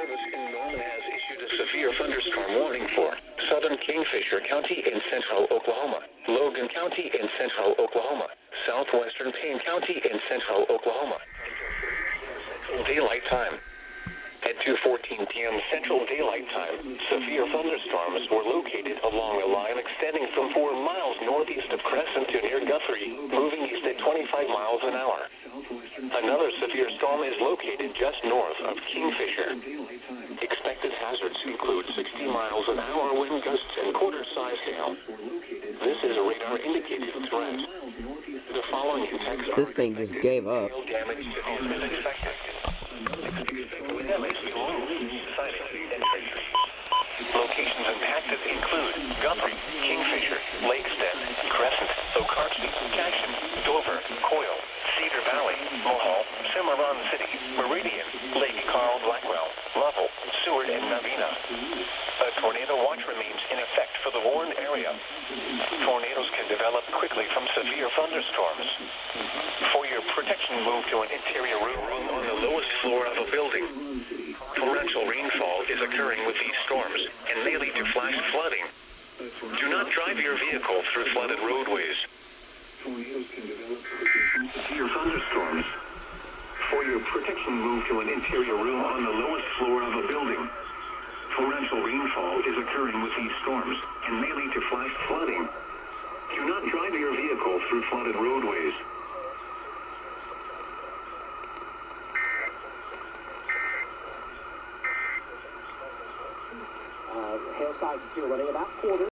Service in Norman has issued a severe thunderstorm warning for southern Kingfisher County in central Oklahoma, Logan County in central Oklahoma, southwestern Payne County in central Oklahoma. Daylight time. At 2:14 p.m. Central Daylight Time, severe thunderstorms were located along a line extending from 4 miles northeast of Crescent to near Guthrie, moving east at 25 miles an hour. Another severe storm is located just north of Kingfisher. Expected hazards include 60 miles an hour wind gusts and quarter-size hail. This is a radar-indicated threat. The following text This thing just gave up. Damage to homes is expected. Locations impacted include Guthrie, Kingfisher, Lakeston, Crescent, Okarche, Cashin, Dover, Coyle, Cedar Valley, Mohall, Cimarron City, Meridian, Lake Carl Blackwell, Lovell, Seward, and Navina. A tornado watch remains in effect for the warned area. Tornadoes can develop quickly from severe thunderstorms. For your protection, move to an interior room on the lowest floor of a building. Torrential rainfall is occurring with these storms and may lead to flash flooding. Do not drive your vehicle through flooded roadways. Tornadoes can develop quickly from severe thunderstorms. For your protection, move to an interior room on the lowest floor of a building. Torrential rainfall is occurring with these storms and may lead to flash flooding. Do not drive your vehicle through flooded roadways. Hail sizes here running about quarter.